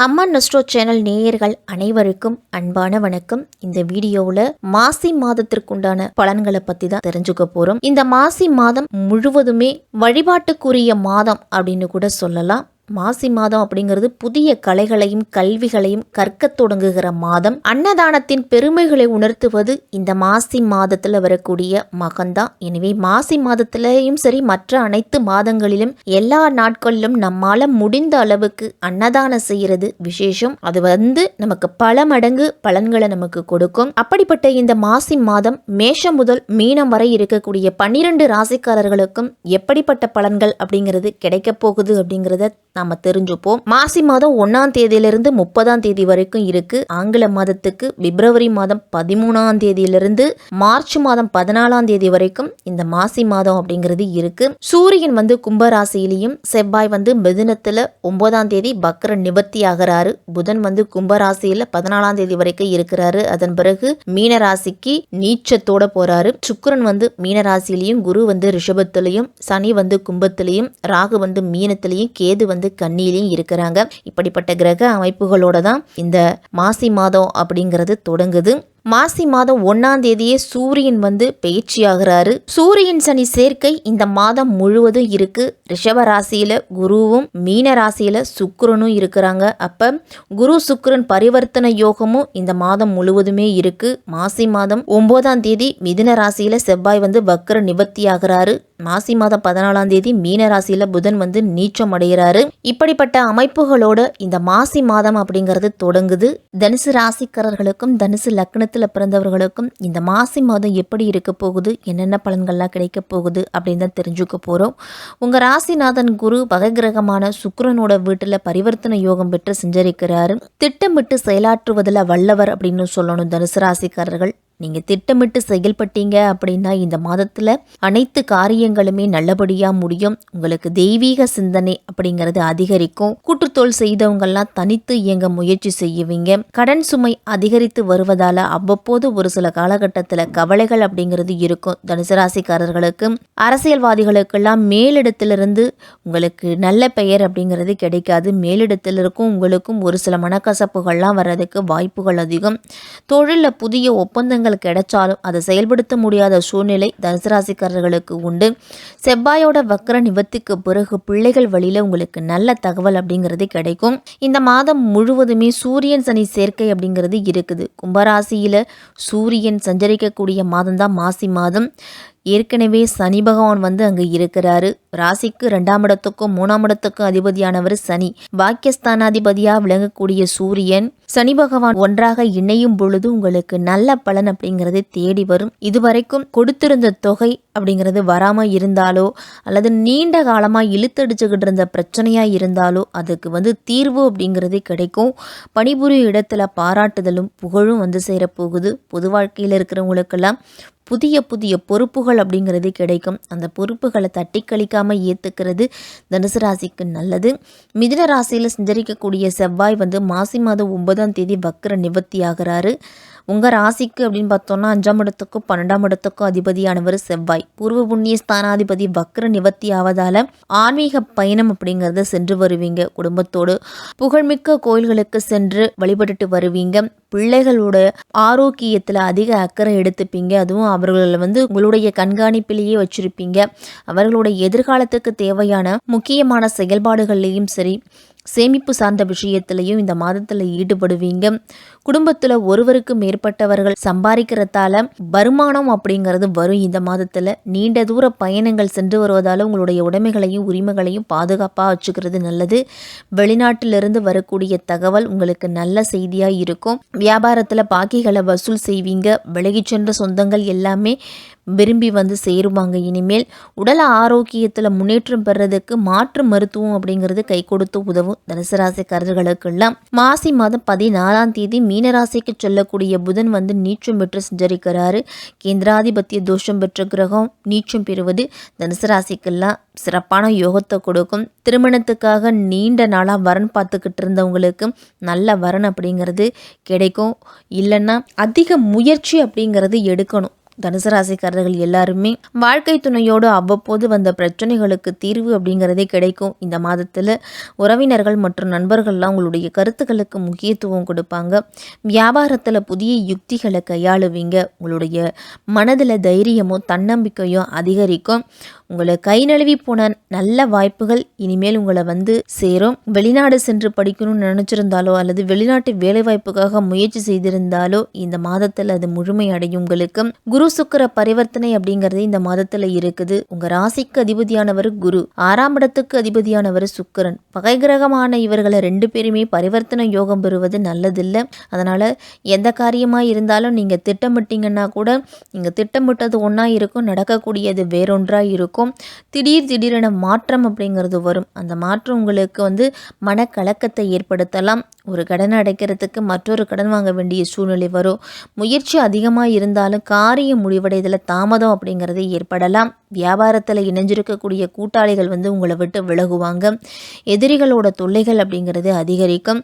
அம்மன் நஸ்ட்ரோ channel நேயர்கள் அனைவருக்கும் அன்பான வணக்கம். இந்த வீடியோவில் மாசி மாதத்திற்குண்டான பலன்களை பற்றி தான் தெரிஞ்சுக்க போகிறோம். இந்த மாசி மாதம் முழுவதுமே வழிபாட்டுக்குரிய மாதம் அப்படின்னு கூட சொல்லலாம். மாசி மாதம் அப்படிங்கிறது புதிய கலைகளையும் கல்விகளையும் கற்க தொடங்குகிற மாதம். அன்னதானத்தின் பெருமைகளை உணர்த்துவது இந்த மாசி மாதத்துல வரக்கூடிய மகன்தான். எனவே மாசி மாதத்திலையும் சரி, மற்ற அனைத்து மாதங்களிலும் எல்லா நாட்களிலும் நம்மால முடிந்த அளவுக்கு அன்னதானம் செய்யறது விசேஷம். அது நமக்கு பல மடங்கு பலன்களை நமக்கு கொடுக்கும். அப்படிப்பட்ட இந்த மாசி மாதம் மேஷம் முதல் மீனம் வரை இருக்கக்கூடிய 12 ராசிக்காரர்களுக்கும் எப்படிப்பட்ட பலன்கள் அப்படிங்கிறது கிடைக்க போகுது அப்படிங்கிறத நாம தெரிஞ்சுப்போம். மாசி மாதம் 1ஆம் தேதியிலிருந்து 30ஆம் தேதி வரைக்கும் இருக்கு. ஆங்கில மாதத்துக்கு பிப்ரவரி மாதம் 13ஆம் தேதியிலிருந்து மார்ச் மாதம் 14ஆம் தேதி வரைக்கும் இந்த மாசி மாதம் அப்படிங்கிறது இருக்கு. சூரியன் கும்பராசியிலையும், செவ்வாய் மிதுனத்துல 9ஆம் தேதி வக்ர நிவர்த்தி ஆகிறாரு. புதன் கும்பராசியில 14ஆம் தேதி வரைக்கும் இருக்கிறாரு. அதன் பிறகு மீன ராசிக்கு நீச்சத்தோட போறாரு. சுக்கிரன் மீனராசியிலையும், குரு ரிஷபத்திலையும், சனி கும்பத்திலையும், ராகு மீனத்திலையும், கேது கன்னியிலையும் இருக்கிறாங்க. இப்படிப்பட்ட கிரக அமைப்புகளோட தான் இந்த மாசி மாதம் அப்படிங்கிறது தொடங்குது. மாசி மாதம் 1ஆம் தேதியே சூரியன் பெயர்ச்சியாகிறாரு. சூரியன் சனி சேர்க்கை இந்த மாதம் முழுவதும் இருக்கு. ரிஷப ராசியில குருவும், மீன ராசியில சுக்கிரனும் இருக்கிறாங்க. அப்ப குரு சுக்கிரன் பரிவர்த்தனை யோகமும் இந்த மாதம் முழுவதுமே இருக்கு. மாசி மாதம் 9ஆம் தேதி மிதுன ராசியில செவ்வாய் வக்ர நிவர்த்தி ஆகிறாரு. மாசி மாதம் 14ஆம் தேதி மீன ராசியில புதன் நீச்சம் அடைகிறாரு. இப்படிப்பட்ட அமைப்புகளோட இந்த மாசி மாதம் அப்படிங்கிறது தொடங்குது. தனுசு ராசிக்காரர்களுக்கும் தனுசு லக்னத்தில் பிறந்தவர்களுக்கும் இந்த மாசி மாதம் எப்படி இருக்க போகுது, என்னென்ன பலன்கள்லாம் கிடைக்க போகுது அப்படின்னு தான் தெரிஞ்சுக்க போறோம். உங்க ராசிநாதன் குரு பகை கிரகமான சுக்கிரனோட வீட்டுல பரிவர்த்தனை யோகம் பெற்று செஞ்சரிக்கிறாரு. திட்டமிட்டு செயலாற்றுவதில் வல்லவர் அப்படின்னு சொல்லணும் தனுசு ராசிக்காரர்கள். நீங்க திட்டமிட்டு செயல்பட்டீங்க அப்படின்னா இந்த மாதத்துல அனைத்து காரியங்களுமே நல்லபடியா முடியும். உங்களுக்கு தெய்வீக சிந்தனை அப்படிங்கிறது அதிகரிக்கும். கூட்டுத்தொழில் செய்தவங்கெல்லாம் தனித்து இயங்க முயற்சி செய்வீங்க. கடன் சுமை அதிகரித்து வருவதால அவ்வப்போது ஒரு சில காலகட்டத்துல கவலைகள் அப்படிங்கிறது இருக்கும். தனுசு ராசிக்காரர்களுக்கு, அரசியல்வாதிகளுக்கெல்லாம் மேலிடத்திலிருந்து உங்களுக்கு நல்ல பெயர் அப்படிங்கிறது கிடைக்காது. மேலிடத்திலிருக்கும் உங்களுக்கும் ஒரு சில மனக்கசப்புகள்லாம் வர்றதுக்கு வாய்ப்புகள் அதிகம். தொழில புதிய ஒப்பந்தங்கள் கிடைச்சாலும் அதை செயல்படுத்த முடியாத சூழ்நிலை தனுசு ராசிக்காரர்களுக்கு உண்டு. செவ்வாயோட வக்ர நிவர்த்திக்கு பிறகு பிள்ளைகள் வழியில உங்களுக்கு நல்ல தகவல் அப்படிங்கிறது கிடைக்கும். இந்த மாதம் முழுவதுமே சூரியன் சனி சேர்க்கை அப்படிங்கிறது இருக்குது. கும்பராசியில சூரியன் சஞ்சரிக்கக்கூடிய மாதம் தான் மாசி மாதம். ஏற்கனவே சனி பகவான் அங்க இருக்கிறாரு. ராசிக்கு 2ஆம் இடத்துக்கும் 3ஆம் இடத்துக்கும் அதிபதியானவர் சனி. பாக்கியஸ்தானாதிபதியா விளங்கக்கூடிய சூரியன் சனி பகவான் ஒன்றாக இணையும் பொழுது உங்களுக்கு நல்ல பலன் அப்படிங்கிறது தேடி வரும். இதுவரைக்கும் கொடுத்திருந்த தொகை அப்படிங்கிறது வராம இருந்தாலோ, அல்லது நீண்ட காலமா இழுத்தடிச்சுக்கிட்டு இருந்த பிரச்சனையா இருந்தாலோ அதுக்கு தீர்வு அப்படிங்கிறது கிடைக்கும். பணிபுரிய இடத்துல பாராட்டுதலும் புகழும் சேரப்போகுது. பொது வாழ்க்கையில் இருக்கிறவங்களுக்கெல்லாம் புதிய புதிய பொறுப்புகள் அப்படிங்கிறது கிடைக்கும். அந்த பொறுப்புகளை தட்டி கழிக்காமல் ஏற்றுக்கிறது தனுசு ராசிக்கு நல்லது. மிதுன ராசியில் சஞ்சரிக்கக்கூடிய செவ்வாய் மாசி மாதம் 9ஆம் தேதி வக்ர நிவர்த்தி ஆகிறாரு. உங்கள் ராசிக்கு அப்படின்னு பார்த்தோம்னா 5ஆம் இடத்துக்கும் 12ஆம் இடத்துக்கும் அதிபதியானவர் செவ்வாய். பூர்வ புண்ணிய ஸ்தானாதிபதி வக்ர நிவர்த்தி ஆவதால் ஆன்மீக பயணம் அப்படிங்கிறத சென்று வருவீங்க. குடும்பத்தோடு புகழ்மிக்க கோயில்களுக்கு சென்று வழிபட்டுட்டு வருவீங்க. பிள்ளைகளோட ஆரோக்கியத்தில் அதிக அக்கறை எடுத்துப்பீங்க. அதுவும் அவர்களை உங்களுடைய கண்காணிப்பிலேயே வச்சிருப்பீங்க. அவர்களுடைய எதிர்காலத்துக்கு தேவையான முக்கியமான செயல்பாடுகள்லையும் சரி, சேமிப்பு சார்ந்த விஷயத்திலையும் இந்த மாதத்தில் ஈடுபடுவீங்க. குடும்பத்தில் ஒருவருக்கு மேற்பட்டவர்கள் சம்பாதிக்கிறதால வருமானம் அப்படிங்கிறது வரும். இந்த மாதத்தில் நீண்ட தூர பயணங்கள் சென்று வருவதால் உங்களுடைய உடைமைகளையும் உரிமைகளையும் பாதுகாப்பாக வச்சுக்கிறது நல்லது. வெளிநாட்டிலிருந்து வரக்கூடிய தகவல் உங்களுக்கு நல்ல செய்தியாக இருக்கும். வியாபாரத்தில் பாக்கிகளை வசூல் செய்வீங்க. விலகி சென்ற சொந்தங்கள் எல்லாமே விரும்பி சேருவாங்க. இனிமேல் உடல் ஆரோக்கியத்தில் முன்னேற்றம் பெறதுக்கு மாற்று மருத்துவம் அப்படிங்கிறது கை கொடுத்து உதவும் தனுசு ராசிக்காரர்களுக்கெல்லாம். மாசி மாதம் 14ஆம் தேதி மீனராசிக்கு சொல்லக்கூடிய புதன் நீச்சம் பெற்று செஞ்சரிக்கிறாரு. கேந்திராதிபத்திய தோஷம் பெற்ற கிரகம் நீச்சம் பெறுவது தனுசு ராசிக்கெல்லாம் சிறப்பான யோகத்தை கொடுக்கும். திருமணத்துக்காக நீண்ட நாளாக வரன் பார்த்துக்கிட்டு இருந்தவங்களுக்கு நல்ல வரன் அப்படிங்கிறது கிடைக்கும். இல்லைன்னா அதிக முயற்சி அப்படிங்கிறது எடுக்கணும். தனுசு ராசிக்காரர்கள் எல்லாருமே வாழ்க்கை துணையோடு அவ்வப்போது வந்த பிரச்சனைகளுக்கு தீர்வு அப்படிங்கிறதே கிடைக்கும். இந்த மாதத்தில் உறவினர்கள் மற்றும் நண்பர்கள்லாம் உங்களுடைய கருத்துக்களுக்கு முக்கியத்துவம் கொடுப்பாங்க. வியாபாரத்தில் புதிய யுக்திகளை கையாளுவீங்க. உங்களுடைய மனதில் தைரியமும் தன்னம்பிக்கையும் அதிகரிக்கும். உங்களை கை நழுவி போன நல்ல வாய்ப்புகள் இனிமேல் உங்களை சேரும். வெளிநாடு சென்று படிக்கணும்னு நினச்சிருந்தாலோ அல்லது வெளிநாட்டு வேலை வாய்ப்புக்காக முயற்சி செய்திருந்தாலோ இந்த மாதத்தில் அது முழுமையடையும். உங்களுக்கு குரு சுக்கிர பரிவர்த்தனை அப்படிங்கிறது இந்த மாதத்தில் இருக்குது. உங்க ராசிக்கு அதிபதியானவர் குரு, 6ஆம் இடத்துக்கு அதிபதியானவர் சுக்கிரன். பகை கிரகமான இவர்களை 2 பேருமே பரிவர்த்தனை யோகம் பெறுவது நல்லதில்லை. அதனால எந்த காரியமா இருந்தாலும் நீங்க திட்டமிட்டீங்கன்னா கூட நீங்க திட்டமிட்டது ஒன்றா இருக்கும், நடக்கக்கூடியது வேறொன்றா இருக்கும். திடீரென மாற்றம் அப்படிங்கிறது வரும். அந்த மாற்றம் உங்களுக்கு மனக்கலக்கத்தை ஏற்படுத்தலாம். ஒரு கடன் அடைக்கிறதுக்கு மற்றொரு கடன் வாங்க வேண்டிய சூழ்நிலை வரும். முயற்சி அதிகமாக இருந்தாலும் காரியம் முடிவடைதல தாமதம் அப்படிங்கிறது ஏற்படலாம். வியாபாரத்தில் இணைஞ்சிருக்கக்கூடிய கூட்டாளிகள் உங்களை விட்டு விலகுவாங்க. எதிரிகளோட தொல்லைகள் அப்படிங்கிறது அதிகரிக்கும்.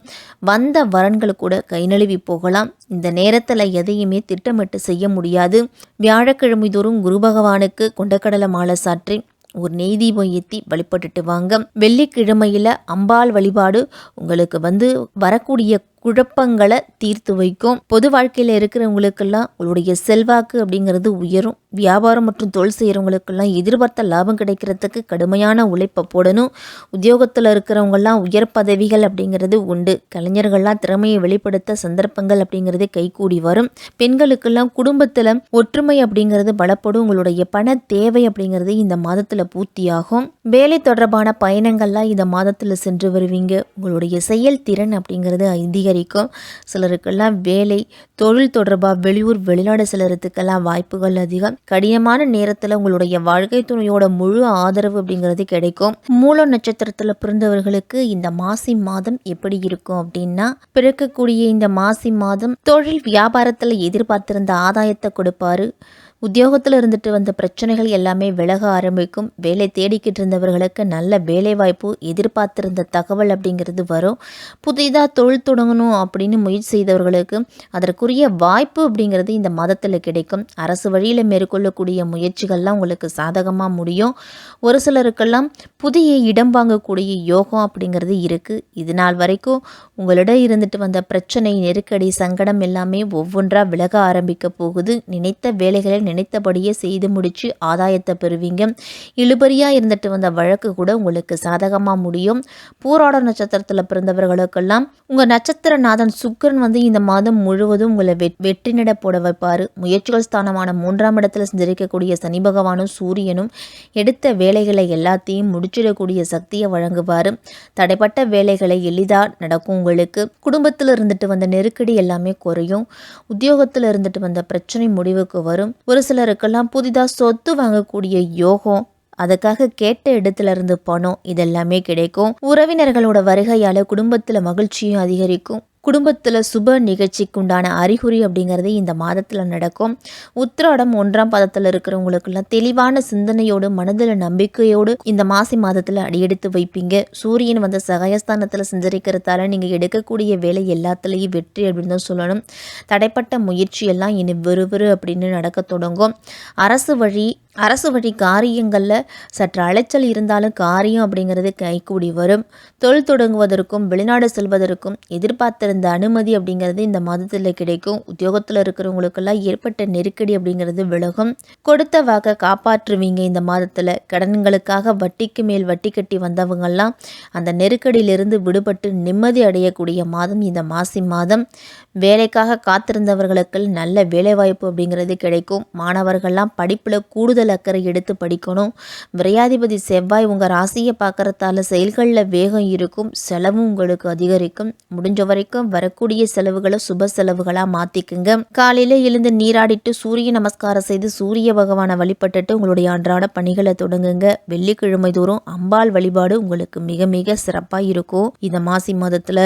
வந்த வரன்கள் கூட கை நழுவி போகலாம். இந்த நேரத்தில் எதையுமே திட்டமிட்டு செய்ய முடியாது. வியாழக்கிழமை தோறும் குரு பகவானுக்கு கொண்டக்கடலை மாலை சாற்றி ஒரு நெய் தீபம் ஏற்றி வழிபட்டுட்டு வாங்க. வெள்ளிக்கிழமையில் அம்பாள் வழிபாடு உங்களுக்கு வரக்கூடிய குழப்பங்களை தீர்த்து வைக்கும். பொது வாழ்க்கையில் இருக்கிறவங்களுக்கெல்லாம் உங்களுடைய செல்வாக்கு அப்படிங்கிறது உயரும். வியாபாரம் மற்றும் தொழில் செய்கிறவங்களுக்கெல்லாம் எதிர்பார்த்த லாபம் கிடைக்கிறதுக்கு கடுமையான உழைப்பை போடணும். உத்தியோகத்தில் இருக்கிறவங்கெல்லாம் உயர் பதவிகள் அப்படிங்கிறது உண்டு. கலைஞர்கள்லாம் திறமையை வெளிப்படுத்த சந்தர்ப்பங்கள் அப்படிங்கிறது கைகூடி வரும். பெண்களுக்கெல்லாம் குடும்பத்தில் ஒற்றுமை அப்படிங்கிறது பலப்படும். உங்களுடைய பண தேவை அப்படிங்கிறது இந்த மாதத்தில் பூர்த்தியாகும். வேலை தொடர்பான பயணங்கள்லாம் இந்த மாதத்தில் சென்று வருவீங்க. உங்களுடைய செயல்திறன் அப்படிங்கிறது அதிகரிக்கும். சிலருக்கெல்லாம் வேலை தொழில் தொடர்பாக வெளியூர் வெளிநாடு செல்றதுக்கெல்லாம் வாய்ப்புகள் அதிகம். கடினமான நேரத்தில் உங்களுடைய வாழ்க்கை துணையோட முழு ஆதரவு அப்படிங்கிறது கிடைக்கும். மூல நட்சத்திரத்தில் பிறந்தவர்களுக்கு இந்த மாசி மாதம் எப்படி இருக்கும் அப்படின்னா, பிறக்கக்கூடிய இந்த மாசி மாதம் தொழில் வியாபாரத்தில் எதிர்பார்த்திருந்த ஆதாயத்தை கொடுப்பாரு. உத்தியோகத்தில் இருந்துட்டு வந்த பிரச்சனைகள் எல்லாமே விலக ஆரம்பிக்கும். வேலை தேடிக்கிட்டு இருந்தவர்களுக்கு நல்ல வேலை வாய்ப்பு, எதிர்பார்த்திருந்த தகவல் அப்படிங்கிறது வரும். புதிதாக தொழில் தொடங்கணும் அப்படின்னு முயற்சி செய்தவர்களுக்கு அதற்குரிய வாய்ப்பு அப்படிங்கிறது இந்த மாதத்தில் கிடைக்கும். அரசு வழியில் மேற்கொள்ளக்கூடிய முயற்சிகள்லாம் உங்களுக்கு சாதகமாக முடியும். ஒரு சிலருக்கெல்லாம் புதிய இடம் வாங்கக்கூடிய யோகம் அப்படிங்கிறது இருக்குது. இது நாள் வரைக்கும் உங்களிடம் இருந்துட்டு வந்த பிரச்சனை, நெருக்கடி, சங்கடம் எல்லாமே ஒவ்வொன்றா விலக ஆரம்பிக்க போகுது. நினைத்த வேலைகளை நினைத்தபடியே செய்து முடிச்சு ஆதாயத்தை பெறுவீங்க. இழுபறியாக இருந்துட்டு வந்த வழக்கு கூட உங்களுக்கு சாதகமாக முடியும். பூராட நட்சத்திரத்தில் பிறந்தவர்களுக்கெல்லாம் உங்கள் நட்சத்திரநாதன் சுக்கிரன் இந்த மாதம் முழுவதும் உங்களை வெற்றி நட போட வைப்பார். முயற்சிகள் ஸ்தானமான 3ஆம் இடத்துல செஞ்சிருக்கக்கூடிய சனி பகவானும் சூரியனும் எடுத்த வேலைகளை எல்லாத்தையும் முடிச்சிடக்கூடிய சக்தியை வழங்குவார். தடைப்பட்ட வேலைகளை எளிதாக நடக்கும். உங்களுக்கு குடும்பத்தில் இருந்துட்டு வந்த நெருக்கடி எல்லாமே குறையும். உத்தியோகத்தில் இருந்துட்டு வந்த பிரச்சனை முடிவுக்கு வரும். ஒரு சிலருக்கெல்லாம் புதிதாக சொத்து வாங்கக்கூடிய யோகம், அதுக்காக கேட்ட இடத்துல இருந்து பணம் இதெல்லாமே கிடைக்கும். உறவினர்களோட வருகையால் குடும்பத்தில் மகிழ்ச்சியும் அதிகரிக்கும். குடும்பத்தில் சுப நிகழ்ச்சிக்கு உண்டான அறிகுறி அப்படிங்கிறது இந்த மாதத்தில் நடக்கும். உத்திராடம் 1ஆம் பாதத்தில் இருக்கிறவங்களுக்கெல்லாம் தெளிவான சிந்தனையோடு மனதில் நம்பிக்கையோடு இந்த மாசி மாதத்தில் அடியெடுத்து வைப்பீங்க. சூரியன் சகாயஸ்தானத்தில் சஞ்சரிக்கிறதால நீங்கள் எடுக்கக்கூடிய வேலை எல்லாத்துலேயும் வெற்றி அப்படின்னு தான் சொல்லணும். தடைப்பட்ட முயற்சியெல்லாம் இனி விறுவிறு அப்படின்னு நடக்க தொடங்கும். அரசு வழி காரியங்களில் சற்று அலைச்சல் இருந்தாலும் காரியம் அப்படிங்கிறது கைகூடி வரும். தொழில் தொடங்குவதற்கும் வெளிநாடு செல்வதற்கும் எதிர்பார்த்திருந்த அனுமதி அப்படிங்கிறது இந்த மாதத்தில் கிடைக்கும். உத்தியோகத்தில் இருக்கிறவங்களுக்கெல்லாம் ஏற்பட்ட நெருக்கடி அப்படிங்கிறது விலகும். கொடுத்த வாக்கை காப்பாற்றுவீங்க. இந்த மாதத்தில் கடன்களுக்காக வட்டிக்கு மேல் வட்டி கட்டி வந்தவங்கெல்லாம் அந்த நெருக்கடியிலிருந்து விடுபட்டு நிம்மதி அடையக்கூடிய மாதம் இந்த மாசி மாதம். வேலைக்காக காத்திருந்தவர்களுக்கு நல்ல வேலைவாய்ப்பு அப்படிங்கிறது கிடைக்கும். மாணவர்கள்லாம் படிப்பில் கூடுதல் அக்கறை எடுத்து படிக்கணும். விரையாதிபதி செவ்வாய் உங்கள் ராசியை பார்க்கறதால செயல்களில் வேகம் இருக்கும். செலவும் உங்களுக்கு அதிகரிக்கும். முடிஞ்ச வரைக்கும் வரக்கூடிய செலவுகளை சுப செலவுகளாக மாற்றிக்குங்க. காலையில் எழுந்து நீராடிட்டு சூரிய நமஸ்காரம் செய்து சூரிய பகவானை வழிபட்டுட்டு உங்களுடைய அன்றாட பணிகளை தொடங்குங்க. வெள்ளிக்கிழமை தோறும் அம்பாள் வழிபாடு உங்களுக்கு மிக மிக சிறப்பாக இருக்கும் இந்த மாசி மாதத்தில்.